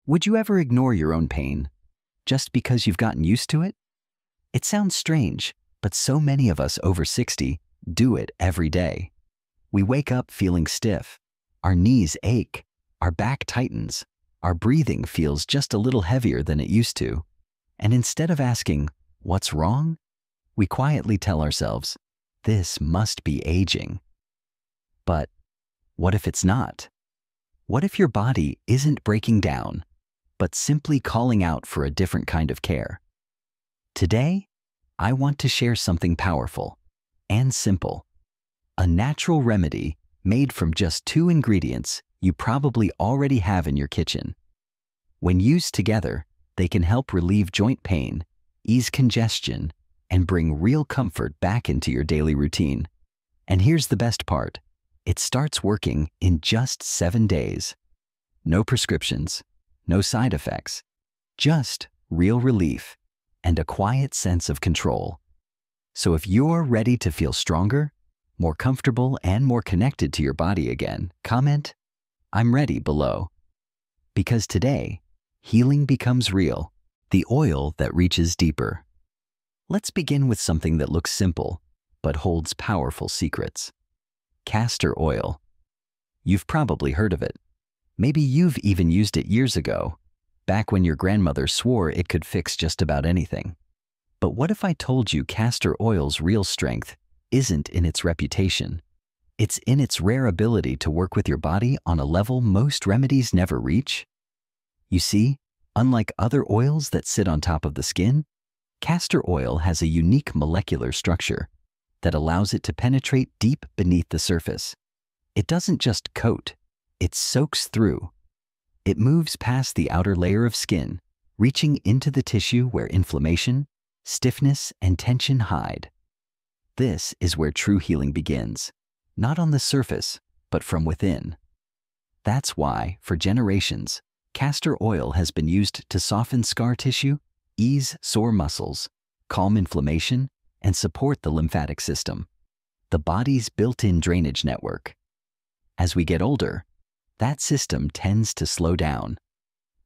Would you ever ignore your own pain just because you've gotten used to it? It sounds strange, but so many of us over 60 do it every day. We wake up feeling stiff, our knees ache, our back tightens, our breathing feels just a little heavier than it used to. And instead of asking, "What's wrong?" we quietly tell ourselves, "This must be aging." But what if it's not? What if your body isn't breaking down, but simply calling out for a different kind of care? Today, I want to share something powerful and simple. A natural remedy made from just 2 ingredients you probably already have in your kitchen. When used together, they can help relieve joint pain, ease congestion, and bring real comfort back into your daily routine. And here's the best part. It starts working in just 7 days. No prescriptions, no side effects, just real relief and a quiet sense of control. So if you're ready to feel stronger, more comfortable, and more connected to your body again, comment, "I'm ready" below. Because today, healing becomes real, the oil that reaches deeper. Let's begin with something that looks simple, but holds powerful secrets. Castor oil. You've probably heard of it. Maybe you've even used it years ago, back when your grandmother swore it could fix just about anything. But what if I told you castor oil's real strength isn't in its reputation? It's in its rare ability to work with your body on a level most remedies never reach. You see, unlike other oils that sit on top of the skin, castor oil has a unique molecular structure that allows it to penetrate deep beneath the surface. It doesn't just coat, it soaks through. It moves past the outer layer of skin, reaching into the tissue where inflammation, stiffness, and tension hide. This is where true healing begins, not on the surface, but from within. That's why, for generations, castor oil has been used to soften scar tissue, ease sore muscles, calm inflammation, and support the lymphatic system, the body's built-in drainage network. As we get older, that system tends to slow down.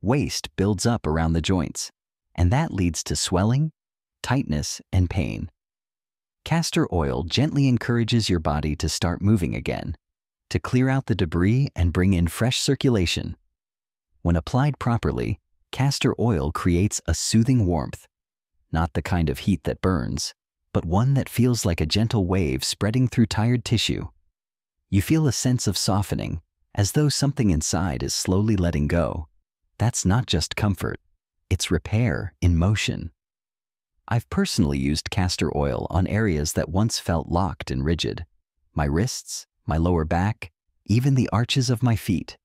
Waste builds up around the joints, and that leads to swelling, tightness, and pain. Castor oil gently encourages your body to start moving again, to clear out the debris and bring in fresh circulation. When applied properly, castor oil creates a soothing warmth, not the kind of heat that burns, but one that feels like a gentle wave spreading through tired tissue. You feel a sense of softening, as though something inside is slowly letting go. That's not just comfort, it's repair in motion. I've personally used castor oil on areas that once felt locked and rigid. My wrists, my lower back, even the arches of my feet.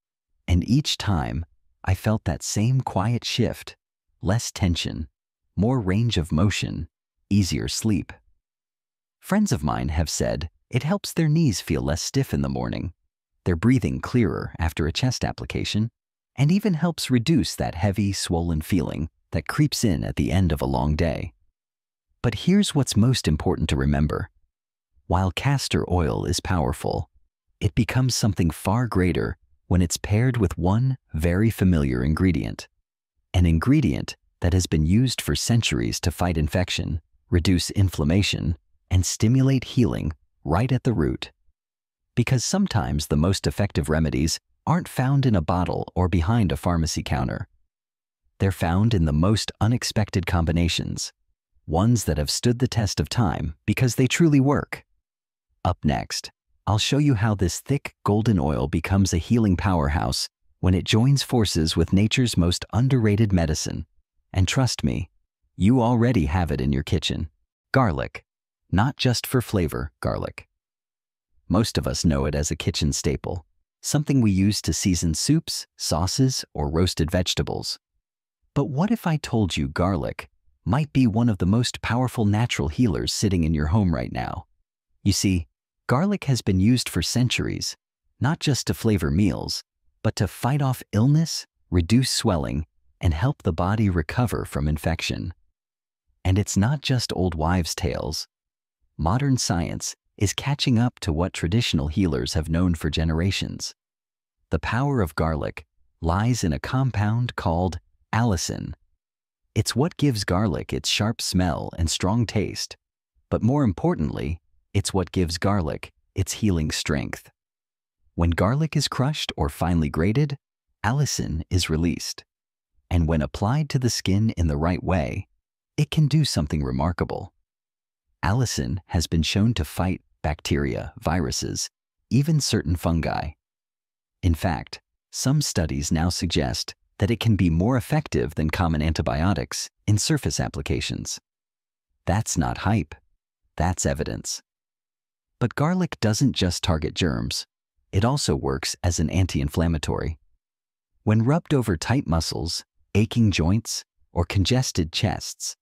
And each time, I felt that same quiet shift, less tension, more range of motion, easier sleep. Friends of mine have said it helps their knees feel less stiff in the morning, their breathing clearer after a chest application, and even helps reduce that heavy, swollen feeling that creeps in at the end of a long day. But here's what's most important to remember. While castor oil is powerful, it becomes something far greater when it's paired with one very familiar ingredient. An ingredient that has been used for centuries to fight infection, reduce inflammation, and stimulate healing right at the root. Because sometimes the most effective remedies aren't found in a bottle or behind a pharmacy counter. They're found in the most unexpected combinations, ones that have stood the test of time because they truly work. Up next, I'll show you how this thick golden oil becomes a healing powerhouse when it joins forces with nature's most underrated medicine. And trust me, you already have it in your kitchen. Garlic. Not just for flavor, garlic. Most of us know it as a kitchen staple, something we use to season soups, sauces, or roasted vegetables. But what if I told you garlic might be one of the most powerful natural healers sitting in your home right now? You see, garlic has been used for centuries, not just to flavor meals, but to fight off illness, reduce swelling, and help the body recover from infection. And it's not just old wives' tales. Modern science is catching up to what traditional healers have known for generations. The power of garlic lies in a compound called allicin. It's what gives garlic its sharp smell and strong taste, but more importantly, it's what gives garlic its healing strength. When garlic is crushed or finely grated, allicin is released. And when applied to the skin in the right way, it can do something remarkable. Allicin has been shown to fight bacteria, viruses, even certain fungi. In fact, some studies now suggest that it can be more effective than common antibiotics in surface applications. That's not hype, that's evidence. But garlic doesn't just target germs, it also works as an anti-inflammatory. When rubbed over tight muscles, aching joints, or congested chests,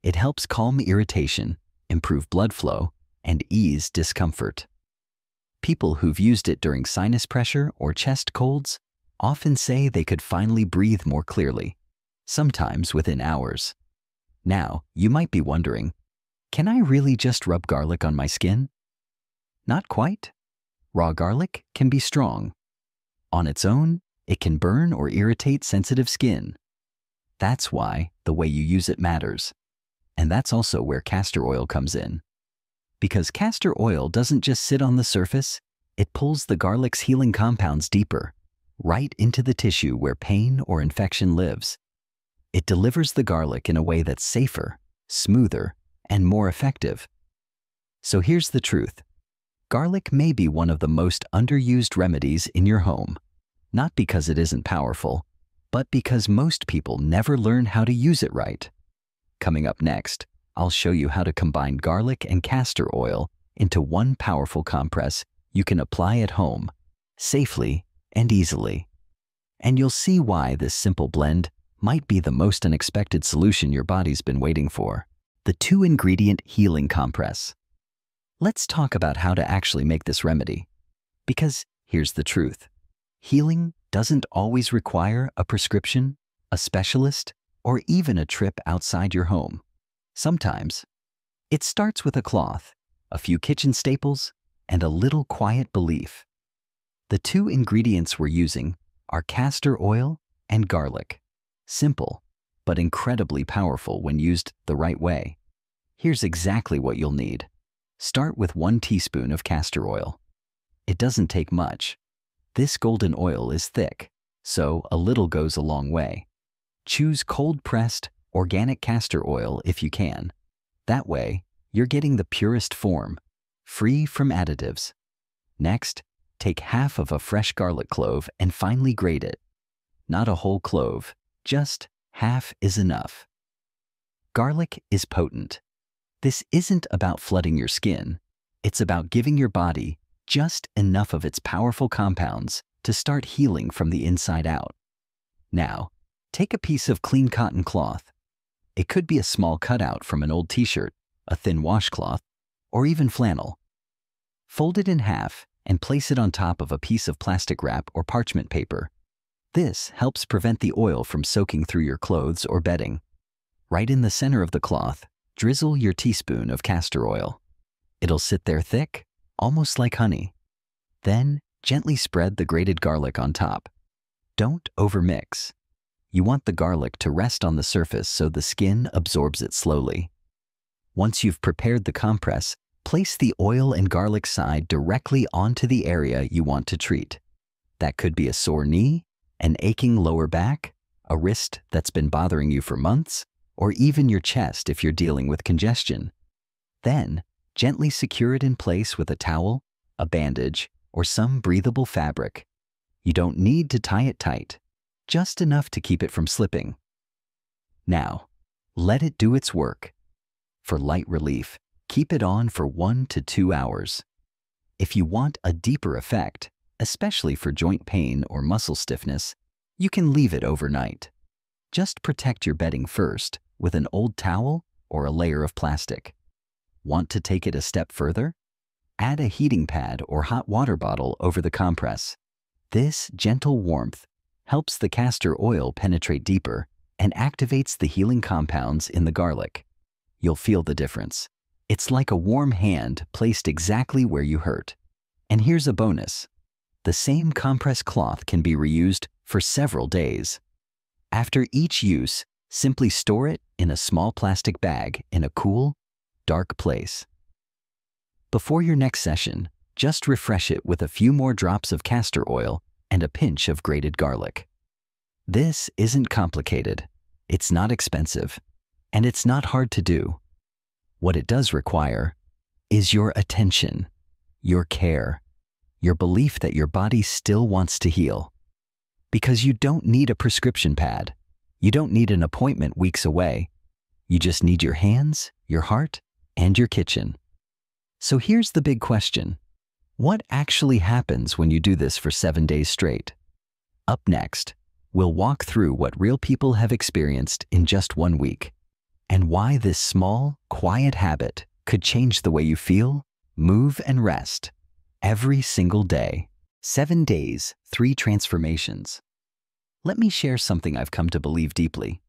it helps calm irritation, improve blood flow, and ease discomfort. People who've used it during sinus pressure or chest colds often say they could finally breathe more clearly, sometimes within hours. Now, you might be wondering, can I really just rub garlic on my skin? Not quite. Raw garlic can be strong. On its own, it can burn or irritate sensitive skin. That's why the way you use it matters. And that's also where castor oil comes in. Because castor oil doesn't just sit on the surface, it pulls the garlic's healing compounds deeper, right into the tissue where pain or infection lives. It delivers the garlic in a way that's safer, smoother, and more effective. So here's the truth. Garlic may be one of the most underused remedies in your home, not because it isn't powerful, but because most people never learn how to use it right. Coming up next, I'll show you how to combine garlic and castor oil into one powerful compress you can apply at home, safely and easily. And you'll see why this simple blend might be the most unexpected solution your body's been waiting for. The 2-ingredient healing compress. Let's talk about how to actually make this remedy. Because here's the truth. Healing doesn't always require a prescription, a specialist, or even a trip outside your home. Sometimes, it starts with a cloth, a few kitchen staples, and a little quiet belief. The 2 ingredients we're using are castor oil and garlic. Simple, but incredibly powerful when used the right way. Here's exactly what you'll need. Start with 1 teaspoon of castor oil. It doesn't take much. This golden oil is thick, so a little goes a long way. Choose cold-pressed, organic castor oil if you can. That way, you're getting the purest form, free from additives. Next, take half of a fresh garlic clove and finely grate it. Not a whole clove, just half is enough. Garlic is potent. This isn't about flooding your skin. It's about giving your body just enough of its powerful compounds to start healing from the inside out. Now, take a piece of clean cotton cloth. It could be a small cutout from an old t-shirt, a thin washcloth, or even flannel. Fold it in half and place it on top of a piece of plastic wrap or parchment paper. This helps prevent the oil from soaking through your clothes or bedding. Right in the center of the cloth, drizzle your teaspoon of castor oil. It'll sit there thick, almost like honey. Then, gently spread the grated garlic on top. Don't overmix. You want the garlic to rest on the surface so the skin absorbs it slowly. Once you've prepared the compress, place the oil and garlic side directly onto the area you want to treat. That could be a sore knee, an aching lower back, a wrist that's been bothering you for months, or even your chest if you're dealing with congestion. Then, gently secure it in place with a towel, a bandage, or some breathable fabric. You don't need to tie it tight, just enough to keep it from slipping. Now, let it do its work. For light relief, keep it on for 1 to 2 hours. If you want a deeper effect, especially for joint pain or muscle stiffness, you can leave it overnight. Just protect your bedding first with an old towel or a layer of plastic. Want to take it a step further? Add a heating pad or hot water bottle over the compress. This gentle warmth helps the castor oil penetrate deeper and activates the healing compounds in the garlic. You'll feel the difference. It's like a warm hand placed exactly where you hurt. And here's a bonus. The same compress cloth can be reused for several days. After each use, simply store it in a small plastic bag in a cool, dark place. Before your next session, just refresh it with a few more drops of castor oil and a pinch of grated garlic. This isn't complicated, it's not expensive, and it's not hard to do. What it does require is your attention, your care, your belief that your body still wants to heal. Because you don't need a prescription pad. You don't need an appointment weeks away. You just need your hands, your heart, and your kitchen. So here's the big question. What actually happens when you do this for 7 days straight? Up next, we'll walk through what real people have experienced in just 1 week, and why this small, quiet habit could change the way you feel, move, and rest every single day. 7 days, 3 transformations. Let me share something I've come to believe deeply.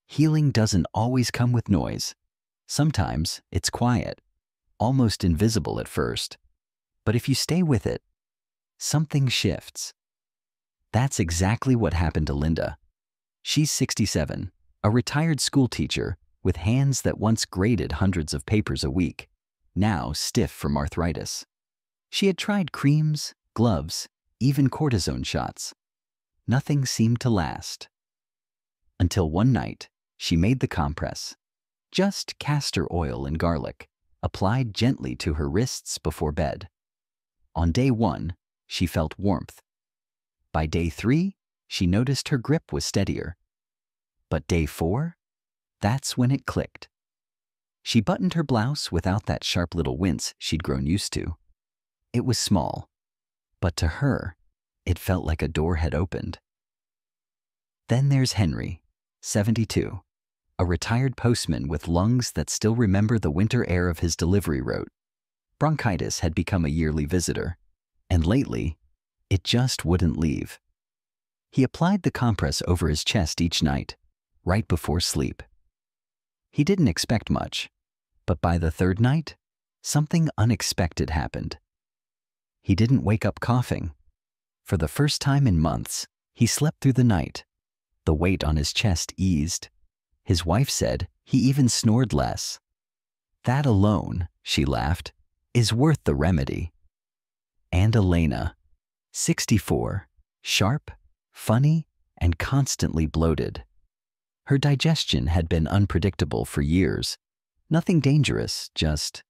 Healing doesn't always come with noise. Sometimes it's quiet, almost invisible at first. But if you stay with it, something shifts. That's exactly what happened to Linda. She's 67, a retired school teacher with hands that once graded hundreds of papers a week, now stiff from arthritis. She had tried creams, gloves, even cortisone shots. Nothing seemed to last. Until one night, she made the compress. Just castor oil and garlic, applied gently to her wrists before bed. On day 1, she felt warmth. By day 3, she noticed her grip was steadier. But day 4, that's when it clicked. She buttoned her blouse without that sharp little wince she'd grown used to. It was small, but to her, it felt like a door had opened. Then there's Henry, 72, a retired postman with lungs that still remember the winter air of his delivery route. Bronchitis had become a yearly visitor, and lately, it just wouldn't leave. He applied the compress over his chest each night, right before sleep. He didn't expect much, but by the 3rd night, something unexpected happened. He didn't wake up coughing. For the first time in months, he slept through the night. The weight on his chest eased. His wife said he even snored less. That alone, she laughed, is worth the remedy. And Elena, 64, sharp, funny, and constantly bloated. Her digestion had been unpredictable for years. Nothing dangerous, just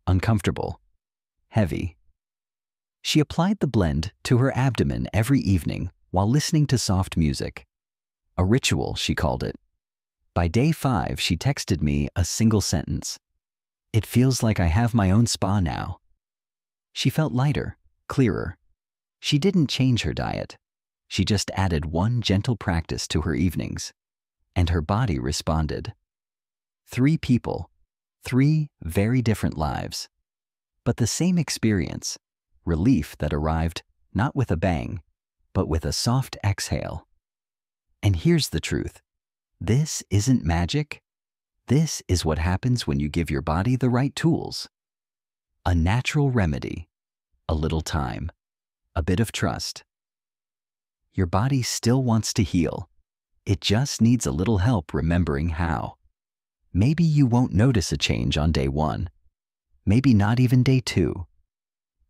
uncomfortable, heavy. She applied the blend to her abdomen every evening while listening to soft music. A ritual, she called it. By day 5, she texted me a single sentence. "It feels like I have my own spa now." She felt lighter, clearer. She didn't change her diet. She just added one gentle practice to her evenings, and her body responded. 3 people, 3 very different lives, but the same experience. Relief that arrived not with a bang, but with a soft exhale. And here's the truth. This isn't magic. This is what happens when you give your body the right tools. A natural remedy, a little time, a bit of trust. Your body still wants to heal. It just needs a little help remembering how. Maybe you won't notice a change on day 1. Maybe not even day 2.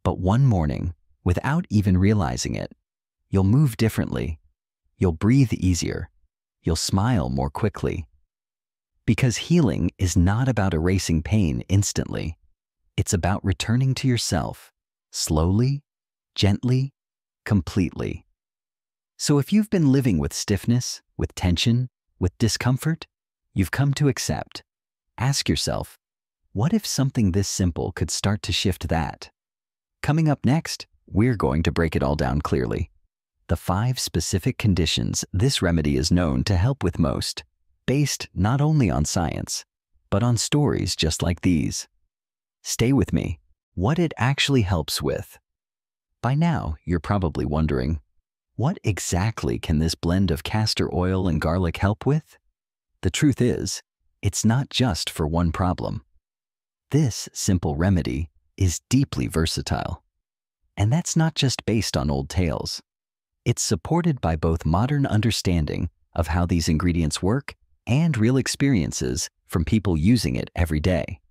But one morning, without even realizing it, you'll move differently. You'll breathe easier. You'll smile more quickly. Because healing is not about erasing pain instantly. It's about returning to yourself, slowly, gently, completely. So if you've been living with stiffness, with tension, with discomfort, you've come to accept. Ask yourself, what if something this simple could start to shift that? Coming up next, we're going to break it all down clearly. The 5 specific conditions this remedy is known to help with most, based not only on science, but on stories just like these. Stay with me. What it actually helps with. By now, you're probably wondering, what exactly can this blend of castor oil and garlic help with? The truth is, it's not just for one problem. This simple remedy is deeply versatile. And that's not just based on old tales. It's supported by both modern understanding of how these ingredients work and real experiences from people using it every day.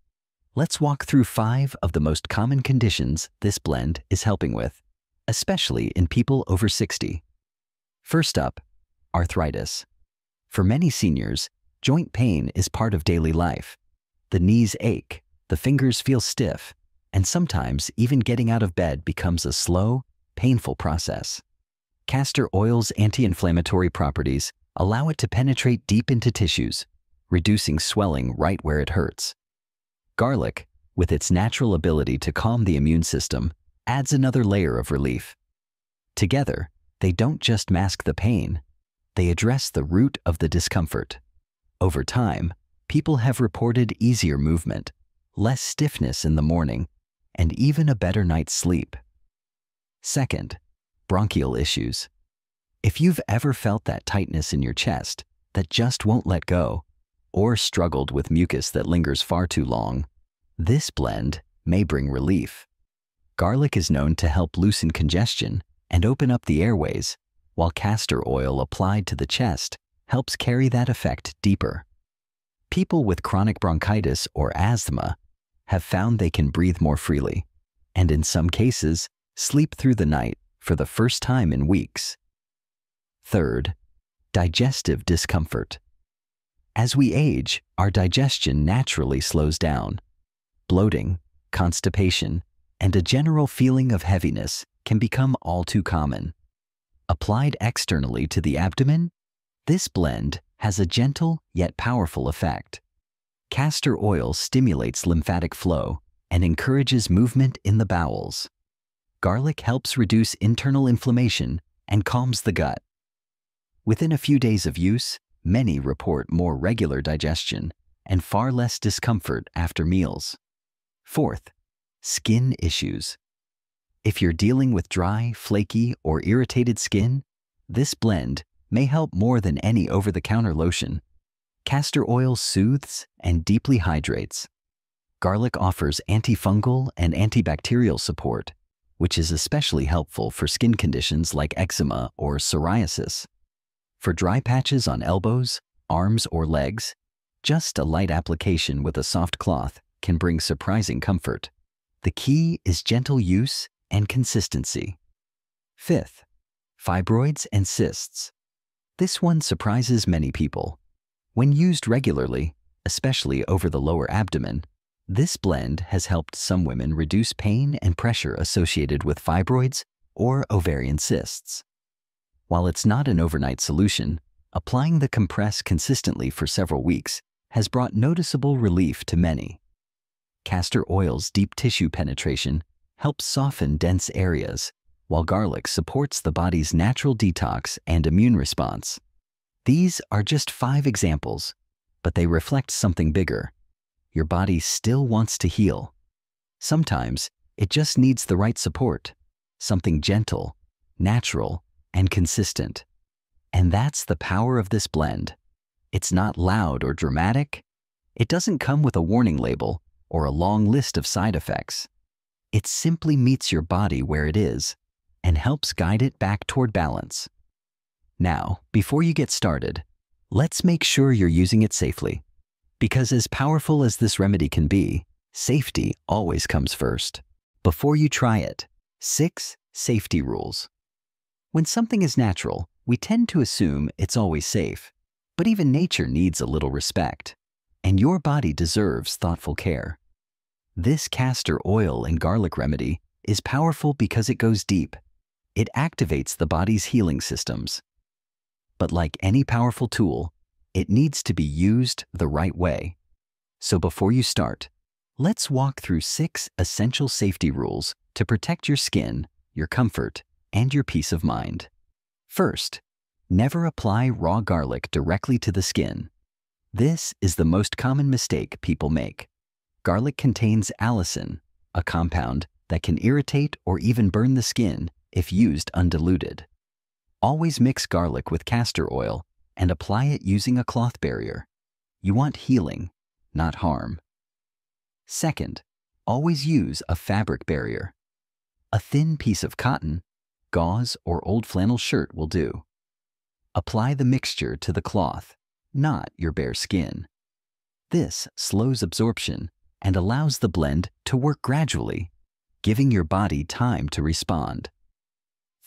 Let's walk through 5 of the most common conditions this blend is helping with, especially in people over 60. First up, arthritis. For many seniors, joint pain is part of daily life. The knees ache, the fingers feel stiff, and sometimes even getting out of bed becomes a slow, painful process. Castor oil's anti-inflammatory properties allow it to penetrate deep into tissues, reducing swelling right where it hurts. Garlic, with its natural ability to calm the immune system, adds another layer of relief. Together, they don't just mask the pain, they address the root of the discomfort. Over time, people have reported easier movement, less stiffness in the morning, and even a better night's sleep. Second, bronchial issues. If you've ever felt that tightness in your chest that just won't let go, or struggled with mucus that lingers far too long, this blend may bring relief. Garlic is known to help loosen congestion and open up the airways, while castor oil applied to the chest helps carry that effect deeper. People with chronic bronchitis or asthma have found they can breathe more freely, and in some cases, sleep through the night for the first time in weeks. Third, digestive discomfort. As we age, our digestion naturally slows down. Bloating, constipation, and a general feeling of heaviness can become all too common. Applied externally to the abdomen, this blend has a gentle yet powerful effect. Castor oil stimulates lymphatic flow and encourages movement in the bowels. Garlic helps reduce internal inflammation and calms the gut. Within a few days of use, many report more regular digestion and far less discomfort after meals. Fourth, skin issues. If you're dealing with dry, flaky, or irritated skin, this blend may help more than any over-the-counter lotion. Castor oil soothes and deeply hydrates. Garlic offers antifungal and antibacterial support, which is especially helpful for skin conditions like eczema or psoriasis. For dry patches on elbows, arms, or legs, just a light application with a soft cloth can bring surprising comfort. The key is gentle use and consistency. Fifth, fibroids and cysts. This one surprises many people. When used regularly, especially over the lower abdomen, this blend has helped some women reduce pain and pressure associated with fibroids or ovarian cysts. While it's not an overnight solution, applying the compress consistently for several weeks has brought noticeable relief to many. Castor oil's deep tissue penetration helps soften dense areas, while garlic supports the body's natural detox and immune response. These are just 5 examples, but they reflect something bigger. Your body still wants to heal. Sometimes it just needs the right support, something gentle, natural, and consistent. And that's the power of this blend. It's not loud or dramatic. It doesn't come with a warning label or a long list of side effects. It simply meets your body where it is and helps guide it back toward balance. Now, before you get started, let's make sure you're using it safely. Because as powerful as this remedy can be, safety always comes first. Before you try it, 6 safety rules. When something is natural, we tend to assume it's always safe. But even nature needs a little respect. And your body deserves thoughtful care. This castor oil and garlic remedy is powerful because it goes deep. It activates the body's healing systems. But like any powerful tool, it needs to be used the right way. So before you start, let's walk through 6 essential safety rules to protect your skin, your comfort, and your peace of mind. First, never apply raw garlic directly to the skin. This is the most common mistake people make. Garlic contains allicin, a compound that can irritate or even burn the skin if used undiluted. Always mix garlic with castor oil and apply it using a cloth barrier. You want healing, not harm. Second, always use a fabric barrier. A thin piece of cotton, gauze or old flannel shirt will do. Apply the mixture to the cloth, not your bare skin. This slows absorption and allows the blend to work gradually, giving your body time to respond.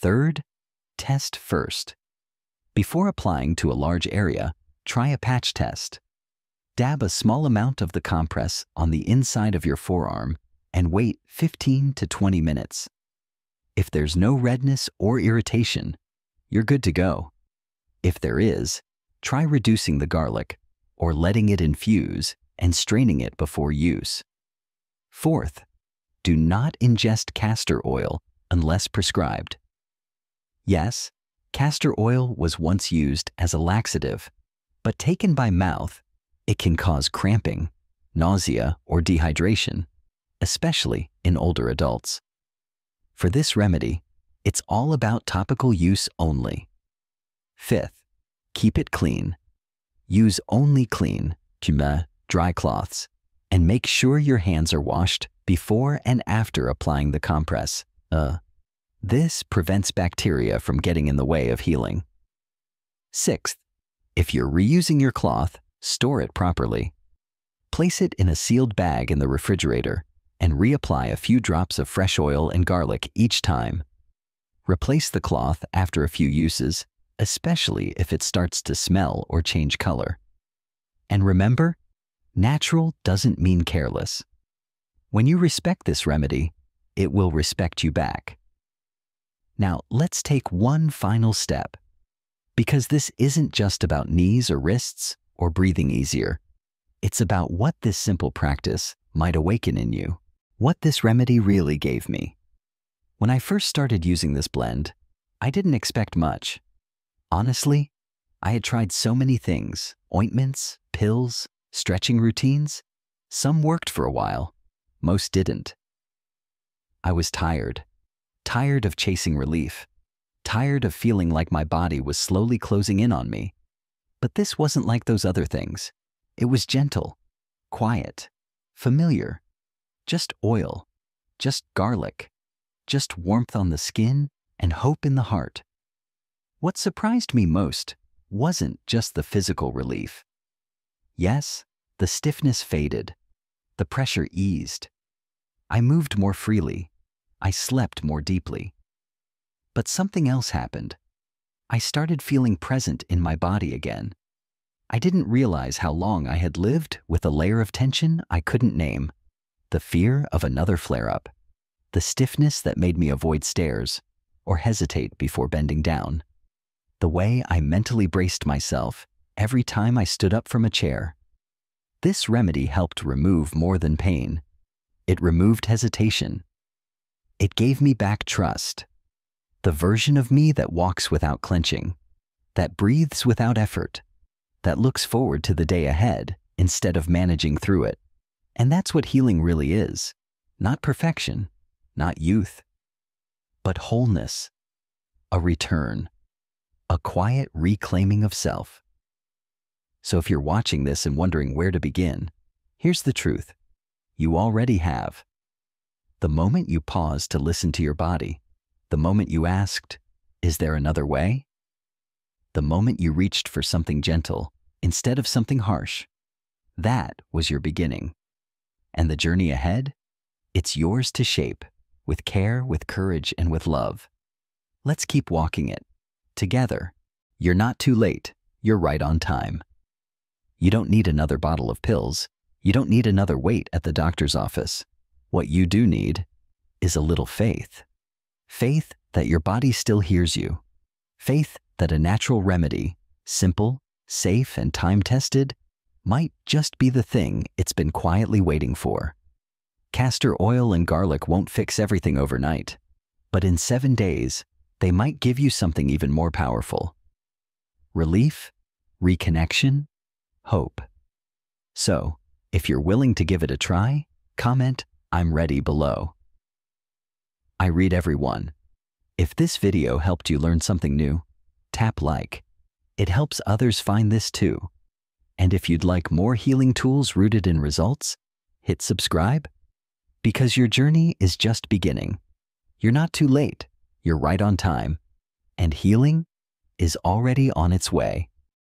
Third, test first. Before applying to a large area, try a patch test. Dab a small amount of the compress on the inside of your forearm and wait 15 to 20 minutes. If there's no redness or irritation, you're good to go. If there is, try reducing the garlic or letting it infuse and straining it before use. Fourth, do not ingest castor oil unless prescribed. Yes, castor oil was once used as a laxative, but taken by mouth, it can cause cramping, nausea, or dehydration, especially in older adults. For this remedy, it's all about topical use only. Fifth, keep it clean. Use only clean, dry cloths, and make sure your hands are washed before and after applying the compress. This prevents bacteria from getting in the way of healing. Sixth, if you're reusing your cloth, store it properly. Place it in a sealed bag in the refrigerator and reapply a few drops of fresh oil and garlic each time. Replace the cloth after a few uses, especially if it starts to smell or change color. And remember, natural doesn't mean careless. When you respect this remedy, it will respect you back. Now, let's take one final step, because this isn't just about knees or wrists or breathing easier. It's about what this simple practice might awaken in you, what this remedy really gave me. When I first started using this blend, I didn't expect much. Honestly, I had tried so many things, ointments, pills, stretching routines. Some worked for a while, most didn't. I was tired of chasing relief, tired of feeling like my body was slowly closing in on me. But this wasn't like those other things. It was gentle, quiet, familiar, just oil, just garlic, just warmth on the skin and hope in the heart. What surprised me most wasn't just the physical relief. Yes, the stiffness faded, the pressure eased. I moved more freely, I slept more deeply. But something else happened. I started feeling present in my body again. I didn't realize how long I had lived with a layer of tension I couldn't name. The fear of another flare-up, the stiffness that made me avoid stairs or hesitate before bending down, the way I mentally braced myself every time I stood up from a chair. This remedy helped remove more than pain. It removed hesitation. It gave me back trust, the version of me that walks without clenching, that breathes without effort, that looks forward to the day ahead instead of managing through it. And that's what healing really is. Not perfection, not youth, but wholeness, a return, a quiet reclaiming of self. So if you're watching this and wondering where to begin, here's the truth. You already have. The moment you paused to listen to your body, the moment you asked, "Is there another way?" The moment you reached for something gentle instead of something harsh, that was your beginning. And the journey ahead? It's yours to shape, with care, with courage, and with love. Let's keep walking it. Together. You're not too late. You're right on time. You don't need another bottle of pills. You don't need another wait at the doctor's office. What you do need is a little faith. Faith that your body still hears you. Faith that a natural remedy, simple, safe, and time-tested, might just be the thing it's been quietly waiting for. Castor oil and garlic won't fix everything overnight, but in 7 days, they might give you something even more powerful. Relief, reconnection, hope. So, if you're willing to give it a try, comment, "I'm ready" below. I read every one. If this video helped you learn something new, tap like. It helps others find this too. And if you'd like more healing tools rooted in results, hit subscribe. Because your journey is just beginning. You're not too late. You're you're right on time, and healing is already on its way.